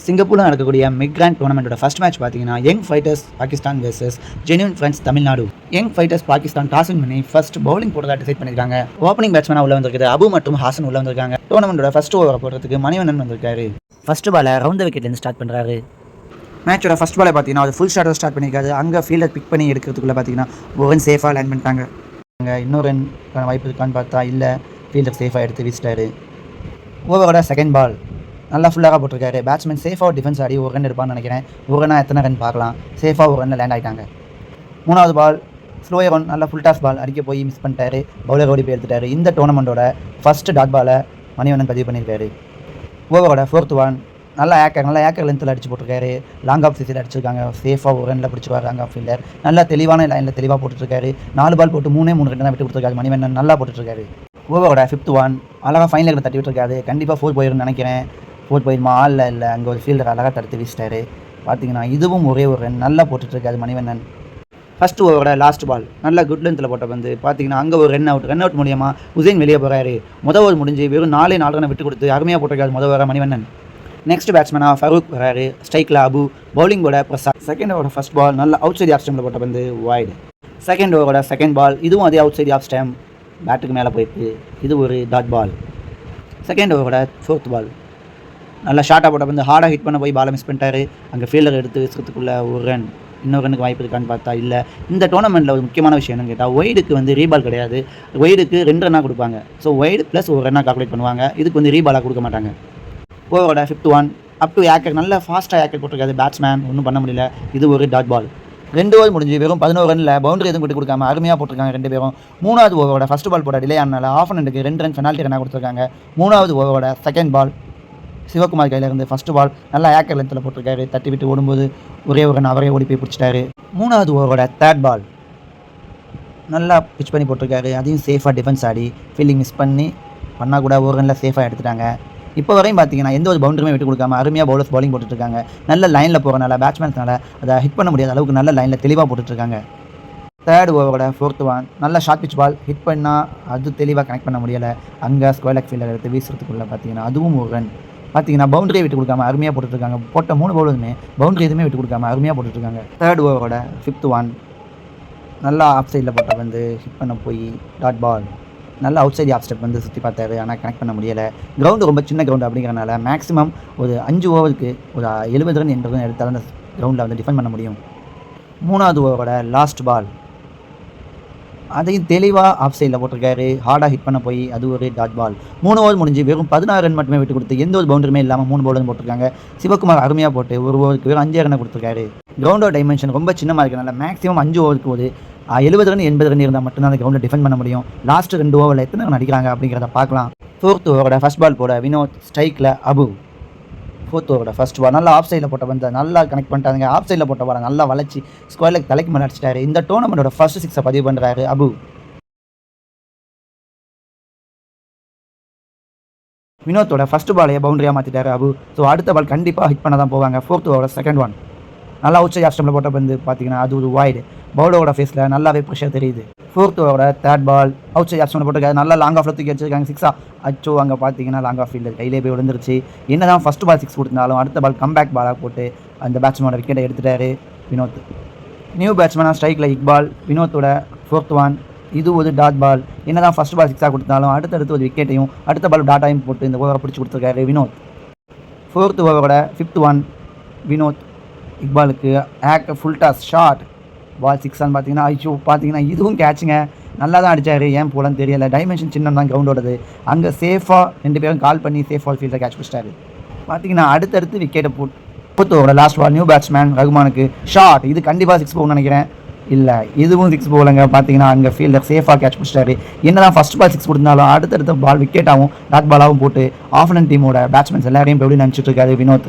சிங்கப்பூரில் நடக்கக்கூடிய மிக்ராண்ட் டோர்னமெண்ட்டோட first match பார்த்தீங்கன்னா young fighters Pakistan versus genuine friends Tamil Nadu. Young fighters Pakistan toss win பண்ணி ஃபர்ஸ்ட் பவுலிங் போடுறதா டிசைட் பண்ணியிருக்காங்க. ஓப்பனிங் பேட்ஸ்மேனாக உள்ள வந்திருக்குது அபு மற்றும் ஹாசன் உள்ள வந்திருக்காங்க. டோர்னமெண்ட்டோட ஃபர்ஸ்ட் ஓவரை போடுறதுக்கு மணிவண்ணன் வந்திருக்காரு. ஃபர்ஸ்ட் பாலை ரவுண்ட் விக்கெட்லேருந்து ஸ்டார்ட் பண்ணுறாரு. மேட்சோட ஃபர்ஸ்ட் பாலை பார்த்தீங்கன்னா அது ஃபுல் ஷாட்டோட ஸ்டார்ட் பண்ணியிருக்காரு. அங்கே ஃபீல்டர் பிக் பண்ணி எடுக்கிறதுக்குள்ளே பார்த்தீங்கன்னா ஒரு ரன் சேஃபாக லேண்ட் பண்ணிட்டாங்க. அங்கே இன்னொரு ரன் வாய்ப்பு இருக்கான்னு பார்த்தா இல்லை, ஃபீல்டர் சேஃபாக எடுத்து வீசிட்டாரு. ஓவரோட செகண்ட் பால் நல்லா ஃபுல்லாக போட்டிருக்காரு. பேட்ஸ்மேன் சேஃபாக டிஃபென்ஸ் ஆடி ஒரு ரன் எடுப்பான்னு நினைக்கிறேன். ஒரு ரன்னாக எத்தனை ரன் பார்க்கலாம். சேஃபாக ஒரு ரன்னில் லேண்ட் ஆகிட்டாங்க. மூணாவது பால் ஸ்லோயர் ஒன் நல்லா ஃபுல் டாஸ் பால் அடிக்க போய் மிஸ் பண்ணிட்டாரு. பவுலர் ஓடி போய் எடுத்துட்டாரு. இந்த டோர்னமெண்ட்டோட ஃபர்ஸ்ட் டாட் பாலை மணிவண்ணன் பதிவு பண்ணியிருக்காரு. ஓவரோட ஃபோர்த் ஒன் நல்லா ஏக்கர் லென்த்தில் அடிச்சு போட்டிருக்காரு. லாங் ஆஃப் சீஸில் அடிச்சிருக்காங்க. சேஃபாக ஒரு ரனில் பிடிச்சிருவார் லாங் ஆஃப் ஃபீல்டர். நல்லா தெளிவான லைனில் தெளிவாக போட்டுருக்காரு. 4 பால் போட்டு 3 ரன் தான் விட்டு கொடுத்துருக்காரு. மணிவண்ணன் நல்லா போட்டுருக்காரு. ஓவரோட ஃபிஃப்த் ஒன் அழகாக ஃபைனலில் தட்டி விட்டுருக்காரு. கண்டிப்பாக 4 போயிருன்னு நினைக்கிறேன். 4 போயிருமா இல்லை அங்கே ஒரு ஃபீல்டர் அழகாக தடுத்து வீசிட்டாரு. பார்த்தீங்கன்னா இதுவும் ஒரே ஒரு ரன் நல்லா போட்டுட்ருக்காரு மணிவண்ணன். ஃபர்ஸ்ட் ஓவரோட லாஸ்ட் பால் நல்லா குட் லென்த்தில் போட்ட வந்து பார்த்தீங்கன்னா அங்கே ஒரு ரன் அவுட் மூலியமாக உசைன் வெளியே போகிறாரு. முதல் ஓவர் முடிஞ்சு வெறும் 4 ரன் விட்டு கொடுத்து அருமையாக போட்டிருக்காரு முதல் ஓவர மணிவண்ணன். நெக்ஸ்ட் பேட்ஸ்மேனாக ஃபரூக் வராரு. ஸ்ட்ரைக்கில் அபு, பவுலிங்கோட பிரசாத். செகண்ட் ஓவரோட ஃபர்ஸ்ட் பால் நல்ல அவுட் சைட் ஆஃப் ஸ்டம்பில் போட்ட வந்து வைடு. செகண்ட் ஓவரோட செகண்ட் பால் இதுவும் அதே அவுட் சைட் ஆஃப் ஸ்டம் பேட்டுக்கு மேலே போயிருக்கு. இது ஒரு டாட் பால். செகண்ட் ஓவரோட ஃபோர்த் பால் நல்லா ஷார்ட்டாக போட்ட வந்து ஹார்டாக ஹிட் பண்ண போய் பாலை மிஸ் பண்ணிட்டாரு. அங்கே ஃபீல்டர் எடுத்து விசுறதுக்குள்ளே ஒரு ரன், இன்னொரு ரனுக்கு வாய்ப்பு இருக்கான்னு பார்த்தா இல்லை. இந்த டோர்னமெண்ட்டில் ஒரு முக்கியமான விஷயம் என்னன்னு கேட்டால் ஒய்டுக்கு வந்து ரீபால் கிடையாது. ஒய்டுக்கு 2 ரன்னாக கொடுப்பாங்க. ஸோ ஒய்டு ப்ளஸ் ஒரு ரன்னாக கால்குலேட் பண்ணுவாங்க. இதுக்கு வந்து ரீபாலாக கொடுக்க மாட்டாங்க. ஓவரோட fifth one up to yorker நல்ல ஃபாஸ்ட்டாக ஏக்கர் போட்டிருக்காரு. பேட்ஸ்மேன் ஒன்றும் பண்ண முடியல. இது ஒரு டாட் பால். 2 ஓவர் முடிஞ்சு வெறும் 11 ரனில் பவுண்டரி எதுவும் விட்டு கொடுக்காம அருமையாக போட்டிருக்காங்க 2 பேரும். மூணாவது ஓவரோட ஃபர்ஸ்ட் பால் போட டிலே ஆனால ஆஃப் அண்டுக்கு 2 ரன் பெனால்ட்டி ரன்னாக கொடுத்துருக்காங்க. மூணாவது ஓவரோட செகண்ட் பால் சிவகுமார் கையிலேருந்து ஃபர்ஸ்ட் பால் நல்லா ஏக்கர் லென்த்தில் போட்டிருக்காரு. தட்டி விட்டு ஓடும்போது ஒரே ஒரு ரன் அவரே ஓடி போய் பிடிச்சிட்டாரு. மூணாவது ஓவரோட தேர்ட் பால் நல்லா பிச் பண்ணி போட்டிருக்காரு. அதையும் சேஃபாக டிஃபென்ஸ் ஆடி ஃபீல்டிங் மிஸ் பண்ணால் கூட ஒரு ரனில் சேஃபாக எடுத்துட்டாங்க. இப்போ வரையும் பார்த்தீங்கன்னா எந்த ஒரு பவுண்டரியுமே விட்டு கொடுக்காம அருமையாக பவுலர்ஸ் பவுலிங் போட்டுட்ருக்காங்க. நல்ல லைனில் போகிறனால பேட்ஸ்மேன்ஸ்னால அதை ஹிட் பண்ண முடியாத அளவுக்கு நல்ல லைனில் தெளிவாக போட்டுட்ருக்காங்க. தேர்ட் ஓவரோட ஃபோர்த் ஒன் நல்ல ஷார்ட் பிச் பால் ஹிட் பண்ணால் அது தெளிவாக கனெக்ட் பண்ண முடியலை. அங்கே ஸ்கொயர் லெக் ஃபீல்டர் எடுத்து வீசுறதுக்குள்ளே பார்த்தீங்கன்னா அதுவும் ஒரு ரன். பார்த்தீங்கன்னா பவுண்டரியை விட்டு கொடுக்காம அருமையாக போட்டுட்ருக்காங்க. போட்ட 3 பவுலருமே பவுண்டரி எதுவுமே விட்டு கொடுக்காம அருமையாக போட்டுட்ருக்காங்க. தேர்ட் ஓவரோட ஃபிஃப்த் ஒன் நல்லா ஆஃப் சைடில் போட்ட வந்து ஹிட் பண்ண போய் டாட் பால். நல்லா அவுட் சைட் ஆஃப் ஸ்டெப் வந்து சுற்றி பார்த்தாரு. ஆனால் கனெக்ட் பண்ண முடியலை. கிரவுண்டு ரொம்ப சின்ன கிரவுண்டு அப்படிங்கிறனால மேக்ஸிமம் ஒரு 5 ஓவருக்கு ஒரு 70 ரன் 80 ரன் எடுத்தாலும் அந்த கிரவுண்டில் வந்து டிஃபெண்ட் பண்ண முடியும். மூணாவது ஓவரோட லாஸ்ட் பால் அதையும் தெளிவாக ஆஃப் சைடில் போட்டிருக்காரு. ஹார்டாக ஹிட் பண்ண போய் அது ஒரு டாட் பால். 3 ஓவர் முடிஞ்சு வெறும் 16 ரன் மட்டுமே விட்டு கொடுத்து எந்த ஒரு பவுண்டரியுமே இல்லாமல் 3 பவுலர் போட்டிருக்காங்க. சிவகுமார் அருமையாக போட்டு ஒரு ஓவருக்கு வெறும் 5 ரன் கொடுத்துருக்காரு. கிரவுண்டோட டைமென்ஷன் ரொம்ப சின்னமாக இருக்கிறனால மேக்ஸிமம் 5 ஓவருக்கு ஒரு 70 ரன் 80 ரன் இருந்தால் மட்டும்தான் அந்த கிரவுண்டில் டிஃபெண்ட் பண்ண முடியும். லாஸ்ட் 2 ஓவரில் எத்தனை ரன் அடிக்கிறாங்க அப்படிங்கிறத பார்க்கலாம். ஃபோர்த் ஓவரோட ஃபர்ஸ்ட் பால் போட வினோத், ஸ்ட்ரைக்கில் அபு. ஃபோர்த் ஓவரோட ஃபர்ஸ்ட் பால் நல்லா ஆஃப் சைடில் போட்ட வந்து நல்லா கனெக்ட் பண்ணிட்டாங்க. ஆஃப் சைடில் போட்ட பால் நல்லா வளைச்சி ஸ்கொயர் லெக் தலைக்கு மேலே அடிச்சிட்டாரு. இந்த டோர்னமெண்ட்டோட ஃபர்ஸ்ட் 6 பதிவு பண்ணுறாரு அபு. வினோத்தோட ஃபர்ஸ்ட் பாலையே பவுண்டரியாக மாற்றிட்டாரு அபு. ஸோ அடுத்த பால் கண்டிப்பாக ஹிட் பண்ண தான் போவாங்க. ஃபோர்த் ஓவரோட செகண்ட் ஒன் நல்லா அவுட் சைட் ஆஃப் ஸ்டம்பில் போட்ட வந்து பார்த்தீங்கன்னா அது ஒரு வைடு. பவுலரோட ஃபேஸில் நல்லாவே ப்ரெஷர் தெரியுது. ஃபோர்த் ஓவரோட third ball out side off ஸ்டம்பில் போட்டிருக்காரு. நல்லா லாங் ஆஃபில் தூக்கி வச்சிருக்காங்க. 6 அச்சோ அங்கே பார்த்தீங்கன்னா லாங் ஆஃப் ஃபீல்டர் கையிலே போய் விழுந்துருச்சு. என்ன தான் ஃபஸ்ட் பால் 6 கொடுத்தாலும் அடுத்த பால் கம்பேக் பாலாக போட்டு அந்த பேட்ஸ்மேனோட விக்கெட்டை எடுத்துட்டாரு வினோத். நியூ பேட்ஸ்மேனாக ஸ்ட்ரைக்கில் இக்பால். வினோத்தோட ஃபோர்த் ஒன் இது ஒரு டாட் பால். என்ன தான் ஃபஸ்ட் பால் 6 கொடுத்தாலும் அடுத்தடுத்து ஒரு விக்கெட்டையும் அடுத்த பால் டாட்டாயும் போட்டு இந்த ஓவரை பிடிச்சி கொடுத்துருக்காரு வினோத். ஃபோர்த் ஓவரோட ஃபிஃப்த் ஒன் வினோத் இக்பாலுக்கு ஃபுல் டாஸ் ஷார்ட் பால் 6 பார்த்தீங்கன்னா ஐயோ பார்த்தீங்கன்னா இதுவும் கேட்சுங்க. நல்லா தான் அடித்தார். ஏன் போலன்னு தெரியலை. டைமென்ஷன் சின்ன தான் கிரவுண்டோடது. அங்கே சேஃபாக 2 பேரும் கால் பண்ணி சேஃபாக ஃபீல்டர் கேட்ச் பிடிச்சிட்டாரு. பார்த்தீங்கன்னா அடுத்தடுத்து விக்கெட்டை ஃபோர்த் ஓவரோட லாஸ்ட் பால் நியூ பேட்ஸ்மேன் ரகுமானுக்கு ஷார்ட். இது கண்டிப்பாக 6 போகும்னு நினைக்கிறேன். இல்லை இதுவும் 6 போகலைங்க. பார்த்தீங்கன்னா அங்கே ஃபீல்டர் சேஃபாக கேட்ச் பிடிச்சிட்டாரு. என்ன தான் ஃபஸ்ட் பால் 6 கொடுத்தாலும் அடுத்தடுத்த பால் விக்கெட்டாகவும் டாட் பாலாகவும் போட்டு ஆஃபனன் டீமோட பேட்ஸ்மேன்ஸ் எல்லாரையும் எப்படி நினச்சிட்டு இருக்காரு வினோத்.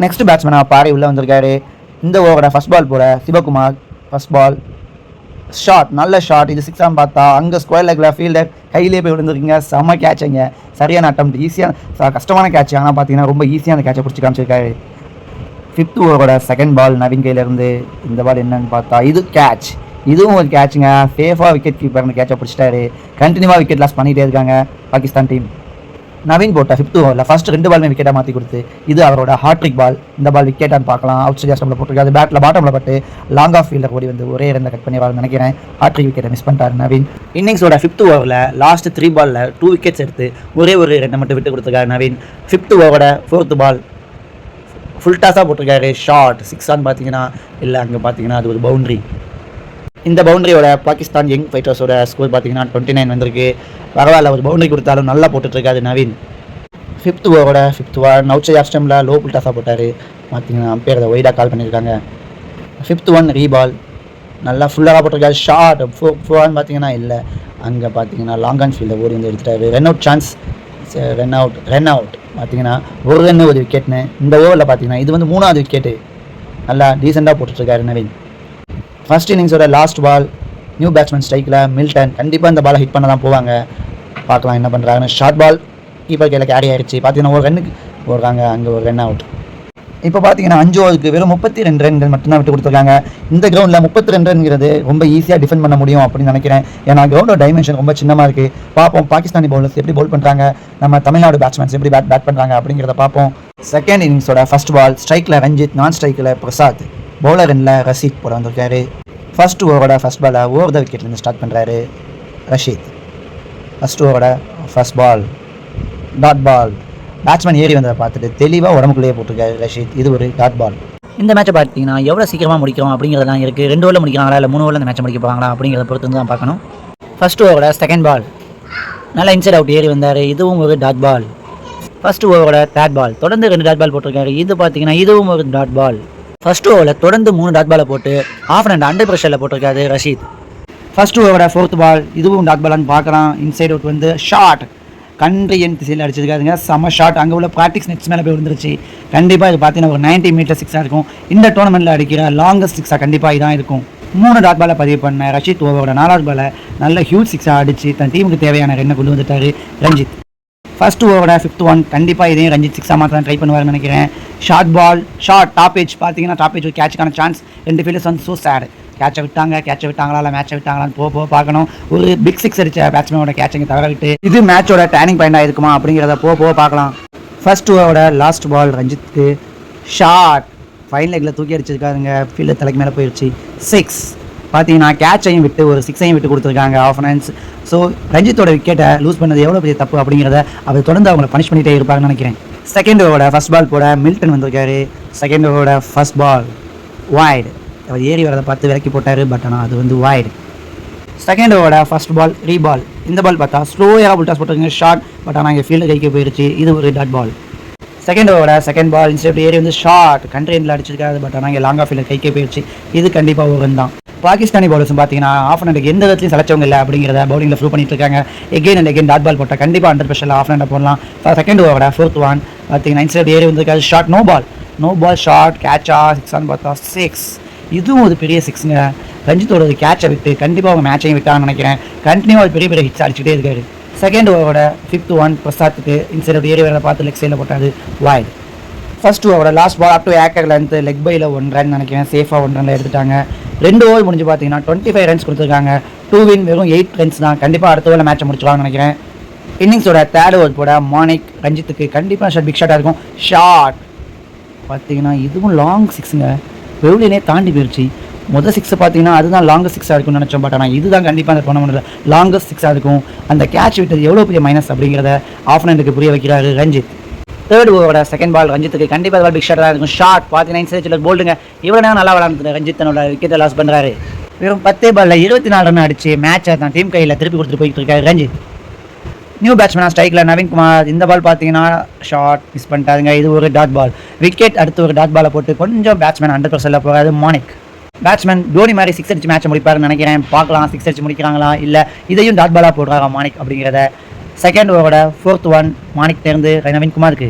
நெக்ஸ்ட் பேட்ஸ்மேனாக பாரி உள்ளே வந்திருக்காரு. இந்த ஓவரோட ஃபஸ்ட் பால் போட சிவகுமார் ஃபஸ்ட் பால் ஷார்ட் நல்ல ஷார்ட். இது 6 பார்த்தா அங்கே ஸ்கொயர் லெக்கில் ஃபீல்டர் கையிலே போய் விழுந்துருக்கீங்க. செம்ம கேட்சுங்க. சரியான அட்டம் ஈஸியாக கஷ்டமான கேட்ச். ஆனால் பார்த்தீங்கன்னா ரொம்ப ஈஸியாக அந்த கேட்சை பிடிச்சி காமிச்சிருக்காரு. ஃபிஃப்த் ஓவரோட செகண்ட் பால் நவீன் கையிலேருந்து இந்த பால் என்னன்னு பார்த்தா இது கேட்ச். இதுவும் ஒரு கேட்சுங்க. சேஃபாக விக்கெட் கீப்பர் அந்த கேட்சை பிடிச்சிட்டாரு. கண்டினியூவாக விக்கெட் லாஸ் பண்ணிகிட்டே இருக்காங்க பாகிஸ்தான் டீம். நவீன் போட்ட 5th ஓவரில் ஃபர்ஸ்ட் 2 பாலுமே விக்கெட்டாக மாற்றி கொடுத்து இது அவரோட ஹாட்ரிக் பால். இந்த பால் விக்கெட்டான்னு பார்க்கலாம். அவுட் சைட் ஸ்டம்பில் போட்டிருக்காரு. பேட்டில் பாட்டமில் பட்டு லாங் ஆஃப் ஃபீல்டர் ஓடி வந்து ஒரே ரன்னை கட் பண்ணிடுவார்னு நினைக்கிறேன். ஹாட்ரிக் விக்கெட்டை மிஸ் பண்ணிட்டார் நவீன். இன்னிங்ஸோட 5th ஓவரில் லாஸ்ட் 3 பாலில் 2 விக்கெட்ஸ் எடுத்து ஒரே ஒரு ரன்னை மட்டும் விட்டு கொடுத்துருக்காரு நவீன். 5th ஓவரோட 4th பால் ஃபுல் டாஸாக போட்டிருக்காரு. ஷார்ட் 6 பார்த்தீங்கன்னா இல்லை, அங்கே பார்த்தீங்கன்னா அது ஒரு பவுண்ட்ரி. இந்த பவுண்டரியோட பாகிஸ்தான் யங் ஃபைட்டர்ஸோட ஸ்கோர் பார்த்தீங்கன்னா 29 வந்திருக்கு. பரவாயில்ல, ஒரு பவுண்டரி கொடுத்தாலும் நல்லா போட்டுட்ருக்காரு நவீன். 5th ஓவரோட 5th one out side off ஸ்டம்பில் லோ புல் டாஸாக போட்டார். பார்த்தீங்கன்னா அம்பையர் அதை ஒய்டாக கால் பண்ணியிருக்காங்க. 5th ஒன் ரீபால் நல்லா ஃபுல்லாக போட்டிருக்காரு. ஷார்ட் 4 பார்த்தீங்கன்னா இல்லை, அங்கே பார்த்தீங்கன்னா லாங் ஆன் ஃபீல்டை ஓடி வந்து எடுத்துட்டாரு. Run out chance, run out பார்த்தீங்கன்னா ஒரு ரன் ஒரு விக்கெட்னு. இந்த ஓவரில் பார்த்தீங்கன்னா இது வந்து 3வது விக்கெட்டு. நல்லா டீசெண்டாக போட்டுட்ருக்காரு நவீன். ஃபர்ஸ்ட் இன்னிங்ஸோட லாஸ்ட் பால் நியூ பேட்ஸ்மேன் ஸ்ட்ரைக்கில் மில்டன். கண்டிப்பாக இந்த பாலை ஹிட் பண்ண தான் போவாங்க. பார்க்கலாம் என்ன பண்ணுறாங்கன்னு. ஷார்ட் பால் கீப்பர் கையில் கேரி ஆகிடுச்சு. பார்த்தீங்கன்னா ஒரு ரன்னுக்கு போடுறாங்க, அங்கே ஒரு ரன் அவுட். இப்போ பார்த்தீங்கன்னா 5 ஓவருக்கு வெறும் 32 ரன்கள் மட்டும்தான் விட்டு கொடுத்துருக்காங்க. இந்த கிரௌண்டில் 32 ரன்ங்கிறது ரொம்ப ஈஸியாக டிஃபெண்ட் பண்ண முடியும் அப்படின்னு நினைக்கிறேன். ஏன்னா கிரௌண்டோட டைமென்ஷன் ரொம்ப சின்னமாக இருக்குது. பார்ப்போம் பாகிஸ்தானி பவுலர்ஸ் எப்படி பவுல் பண்ணுறாங்க, நம்ம தமிழ்நாடு பேட்ஸ்மேன்ஸ் எப்படி பேட் பண்ணுறாங்க அப்படிங்கிறத பார்ப்போம். செகண்ட் இன்னிங்ஸோட ஃபர்ஸ்ட் பால் ஸ்ட்ரைக்கில் ரஞ்சித், நான் ஸ்ட்ரைக்கில் பிரசாத், பவுலர் ரனில் ரஷீத் போட வந்திருக்காரு. ஃபர்ஸ்ட் ஓவரோட ஃபர்ஸ்ட் பாலை ஓவர் த விக்கெட்லேருந்து ஸ்டார்ட் பண்ணுறாரு ரஷீத். ஃபர்ஸ்ட் ஓவரோட first ball dot ball. Batsman ஏறி வந்ததை பார்த்துட்டு தெளிவாக உடம்புக்குள்ளேயே போட்டிருக்காரு ரஷீத். இது ஒரு டாட் பால். இந்த மேட்சை பார்த்தீங்கன்னா எவ்வளோ சீக்கிரமாக முடிக்கிறோம் அப்படிங்கிறதெல்லாம் இருக்குது. 2 ஓவரில் முடிக்கிறாங்களா இல்லை 3 ஓவரில் இந்த மேட்சை முடிக்க போகிறாங்களா அப்படிங்கிறத பொறுத்து தான் பார்க்கணும். ஃபர்ஸ்ட் ஓவரோட செகண்ட் பால் நல்லா இன்சைட் அவுட் ஏறி வந்தார். இதுவும் ஒரு டாட் பால். ஃபர்ஸ்ட் ஓவரோட தேர்ட் பால் தொடர்ந்து 2 டாட் பால் போட்டிருக்காரு. இது பார்த்தீங்கன்னா இதுவும் ஒரு டாட் பால். ஃபர்ஸ்ட் ஓவரில் தொடர்ந்து 3 டாட் பாலை போட்டு ஆஃப் அண்ட் அண்டர் ப்ரெஷரில் போட்டிருக்காரு ரஷீத். ஃபர்ஸ்ட் ஓவரோட 4th பால் இதுவும் டாட் பாலான்னு பார்க்கலாம். இன்சைட் அவுட் வந்து ஷார்ட் கண்ட்ரி என் திசையில் அடிச்சிருக்காருங்க. செம்ம ஷார்ட். அங்கே உள்ள ப்ராக்டிஸ் நெட்ஸ் மேலே போய் விழுந்துருச்சு. கண்டிப்பாக இது பார்த்தீங்கன்னா ஒரு 90 மீட்டர் 6 இருக்கும். இந்த டோர்னமெண்ட்டில் அடிக்கிற லாங்கஸ்ட் 6 கண்டிப்பாக இதான் இருக்கும். 3 டாட் பாலை பதிவு பண்ண ரஷீத் ஓவரோட 4வது பாலை நல்ல ஹியூஜ் 6 அடித்து தன் டீமுக்கு தேவையான ரன்னை கொண்டு வந்துட்டார் ரஞ்சித். ஃபர்ஸ்ட் ஓவரோட 5th ஒன் கண்டிப்பாக இதையும் ரஞ்சித் 6 மாத்திரம் ட்ரை பண்ணுவார்னு நினைக்கிறேன். Short ball short top edge பார்த்தீங்கன்னா டாப் ஏஜ் ஒரு கேட்சுக்கான சான்ஸ். 2 ஃபீல்டர்ஸ் வந்து ஸோ சேட். கேட்சை விட்டாங்களா இல்லை மேட்சை விட்டாங்களான்னு போக பார்க்கணும். ஒரு பிக் 6 அடித்த பேட்ஸ்மேனோட கேட்சிங்க தவிர விட்டு இது மேட்சோட டேர்னிங் பாயிண்டாக இருக்குமா அப்படிங்கிறத போக பார்க்கலாம். ஃபர்ஸ்ட் ஓவரோட லாஸ்ட் பால் ரஞ்சித்துக்கு ஷார்ட் ஃபைன் லெக்கில் தூக்கி அடிச்சிருக்காருங்க. ஃபீல்டர் தலைக்கு மேலே போயிடுச்சு. 6 பார்த்தீங்கன்னா கேட்சையும் விட்டு ஒரு 6ஐயும் விட்டு கொடுத்துருக்காங்க ஆஃபனன்ஸ். ஸோ ரஞ்சித்தோட விக்கெட்டை லூஸ் பண்ணது எவ்வளோ பெரிய தப்பு அப்படிங்கிறத அவர் தொடர்ந்து அவங்களை பனிஷ் பண்ணிகிட்டே இருப்பாங்கன்னு நினைக்கிறேன். செகண்ட் ஓவரோட ஃபர்ஸ்ட் பால் போட மில்டன் வந்திருக்காரு. செகண்ட் ஓவரோட ஃபர்ஸ்ட் பால் வைடு. அவர் ஏறி வரதை பார்த்து விலக்கி போட்டார். பட் ஆனால் அது வந்து வைடு. செகண்ட் ஓவரோட ஃபர்ஸ்ட் பால் ரீபால். இந்த பால் பார்த்தா ஸ்லோயாக புல்டாஸ் போட்டிருக்காங்க. ஷார்ட் பட் ஆனால் இங்கே ஃபீல்டு கைக்கு போயிடுச்சு. இது ஒரு டாட் பால். செகண்ட் ஓவரோட செகண்ட் பால் இன்ஸ்டெட் ஏறி வந்து ஷார்ட் கண்ட்ரி எண்டில் அடிச்சிருக்காரு. பட் ஆனால் இங்கே லாங் ஆஃப் ஃபீல்டு கைக்கே போயிடுச்சு. இது கண்டிப்பாக ஒரு ரன் தான். பாகிஸ்தானி பவுலர்ஸும் பார்த்தீங்கன்னா ஆஃப் அண்ட் எந்த விதத்துலையும் செலச்சவங்க இல்லை அப்படிங்கிறத பவுலிங்கில் ப்ரூவ் பண்ணிட்டு இருக்காங்க. Again and again dot ball போட்டால் கண்டிப்பாக அண்டர் ப்ரெஷரில் ஆஃப் அண்ட் போடலாம். செகண்ட் ஓவரோட 4th ஒன் பார்த்தீங்கன்னா இன்ஸ்டெட் ஏறி வந்திருக்காரு. ஷார்ட் நோ பால் ஷார்ட் கேட்சா 6 பார்த்தா 6. இதுவும் ஒரு பெரிய 6ங்க. ரஞ்சித்தோட ஒரு கேட்சை விட்டு கண்டிப்பாக அவங்க மேட்சையும் விட்டாங்கன்னு நினைக்கிறேன். கண்டினியூவாக பெரிய பெரிய ஹிட்ஸ் அடிச்சுட்டே இருக்காரு. செகண்ட் ஓவரோட 5th ஒன் பிரசாத்துக்கு இன்சைட் ஏறி வரதை பார்த்து லெக் சைடில் போட்டாரு வைட். ஃபர்ஸ்ட் ஓவரோட last ball up to yorker length leg பையில் 1 ரன் நினைக்கிறேன். சேஃபாக 1 ரனில் எடுத்துட்டாங்க. 2 ஓவர் முடிஞ்சு பார்த்தீங்கன்னா 25 ரன்ஸ் கொடுத்துருக்காங்க. 2 வின் வெறும் 8 ரன்ஸ் தான். கண்டிப்பாக அடுத்த ஓவரில் மேட்சை முடிச்சுவாங்கன்னு நினைக்கிறேன். இன்னிங்ஸோட தேர்ட் ஓவர் போட மானிக் ரஞ்சித்துக்கு கண்டிப்பாக பிக் ஷாட்டாக இருக்கும். ஷார்ட் பார்த்தீங்கன்னா இதுவும் லாங் 6ங்க. வெவுலினே தாண்டி போயிடுச்சு. முதல் 6 பார்த்தீங்கன்னா அதுதான் லாங்கஸ்ட் 6 இருக்கும்னு நினச்சோம். பட் ஆனால் இதுதான் கண்டிப்பாக அந்த டோர்னமெண்ட்டில் லாங்கஸ்ட் 6 இருக்கும். அந்த கேட்ச் விட்டது எவ்வளோ பெரிய மைனஸ் அப்படிங்கிறத ஆஃப் அண்ட் புரிய வைக்கிறாரு ரஞ்சித். தேர்ட் ஓவரோட செகண்ட் பால் ரஞ்சித்துக்கு கண்டிப்பாக பால் பிக் ஷாட்டாக இருக்கும். ஷார்ட் 49 சைச்சில் போல்டுங்க. இவ்வளோ நேரம் நல்லா விளாண்டுட்டு ரஞ்சித் தன்னோட விக்கெட்டை லாஸ் பண்ணுறாரு. வெறும் 10 பாலில் 24 ரன் அடிச்சு மேட்சை தான் டீம் கையில் திருப்பி கொடுத்துட்டு போயிட்டு இருக்காரு ரஞ்சித். நியூ பேட்ஸ்மேனாக ஸ்ட்ரைக்கில் நவீன்குமார். இந்த பால் பார்த்தீங்கன்னா ஷார்ட் மிஸ் பண்ணிட்டாருங்க. இது ஒரு டாட் பால். விக்கெட் அடுத்து ஒரு டாட் பாலை போட்டு கொஞ்சம் பேட்ஸ்மேன் அண்டர் ப்ரெஷரில் போகாது மானிக். பேட்ஸ்மேன் தோனி மாதிரி 6 அடிச்சு மேட்சை முடிப்பாருன்னு நினைக்கிறேன். பார்க்கலாம் 6 அடிச்சு முடிக்கிறாங்களா இல்லை இதையும் டாட் பாலாக போடுறாங்க மானிக் அப்படிங்கிறத. செகண்ட் ஓவரோட 4th ஒன் மானிக் தேர்ந்து நவீன்குமாருக்கு.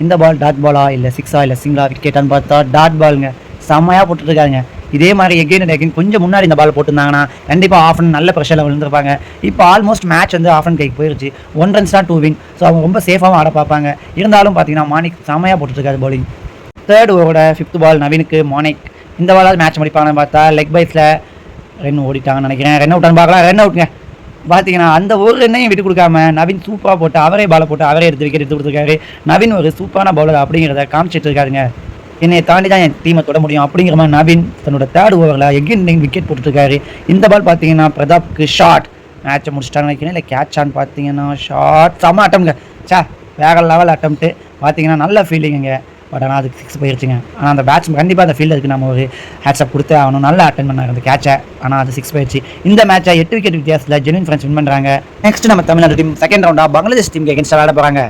இந்த பால் டாட் பாலா இல்லை 6ஆ இல்லை சிங்கிளா விக்கெட்டான்னு பார்த்தா டாட் பாலுங்க. செம்மையாக போட்டுருக்காருங்க. இதே மாதிரி எகெயின் அண்ட் எகெயின் கொஞ்சம் முன்னாடி இந்த பால் போட்டுருந்தாங்கன்னா கண்டிப்பாக ஆஃப் அண்ட் நல்ல ப்ரெஷரில் விழுந்திருப்பாங்க. இப்போ ஆல்மோஸ்ட் மேட்ச் வந்து ஆஃப் அண்ட் கைக்கு போயிடுச்சு. 1 ரன்ஸ் தான் 2 வின். ஸோ அவங்க ரொம்ப சேஃபாகவும் ஆட பார்ப்பாங்க. இருந்தாலும் பார்த்தீங்கன்னா மானிக் செம்மையாக போட்டுருக்காரு பவுலிங். தேர்ட் ஓவரோட 5th பால் நவீனுக்கு மானிக். இந்த பாலாவது மேட்ச் முடிப்பாங்கன்னு பார்த்தா லெக் பைஸில் ரன் ஓடிட்டாங்கன்னு நினைக்கிறேன். ரன் அவுட்டான்னு பார்க்கலாம். ரன் அவுட்டுங்க. பார்த்தீங்கன்னா அந்த ஒரு ரன்னையும் விட்டு கொடுக்காம நவீன் சூப்பராக போட்டு அவரே பாலை போட்டு அவரே எடுத்து விக்கெட் எடுத்து கொடுத்துருக்காரு. நவீன் ஒரு சூப்பரான பவுலர் அப்படிங்கிறத காமிச்சிட்டு இருக்காருங்க. என்னை தாண்டி தான் என் டீமை தொட முடியும் அப்படிங்கிற மாதிரி நவீன் தன்னோட தேர்ட் ஓவரில் எகைன் விக்கெட் போட்டுருக்காரு. இந்த பால் பார்த்தீங்கன்னா பிரதாப்க்கு ஷார்ட் மேட்சை முடிச்சிட்டாங்க நினைக்கிறேன். இல்லை கேட்சான்னு பார்த்தீங்கன்னா ஷார்ட் செம்ம அட்டம்ங்க. வேற லெவல் அட்டம்ப்ட்டு பார்த்தீங்கன்னா நல்ல ஃபீலிங்குங்க. பட் ஆனால் அதுக்கு 6 போயிடுச்சுங்க. ஆனால் அந்த பேட்ஸ் கண்டிப்பாக அந்த ஃபீல்டருக்கு நம்ம ஒரு ஹேட்ஸ்அப் கொடுத்தே ஆகணும். நல்லா அட்டன் பண்ணாங்க அந்த கேட்சை. ஆனால் அது 6 போயிடுச்சு. இந்த மேட்சை 8 விக்கெட் வித்தியாசத்தில் ஜெனுவின் ஃப்ரெண்ட்ஸ் வின் பண்ணுறாங்க. நெக்ஸ்ட் நம்ம தமிழ்நாடு டீம் செகண்ட் ரவுண்டாக பங்களாதேஷ் டீமுக்கு எகென்ஸ்ட் விளையாட போகிறாங்க.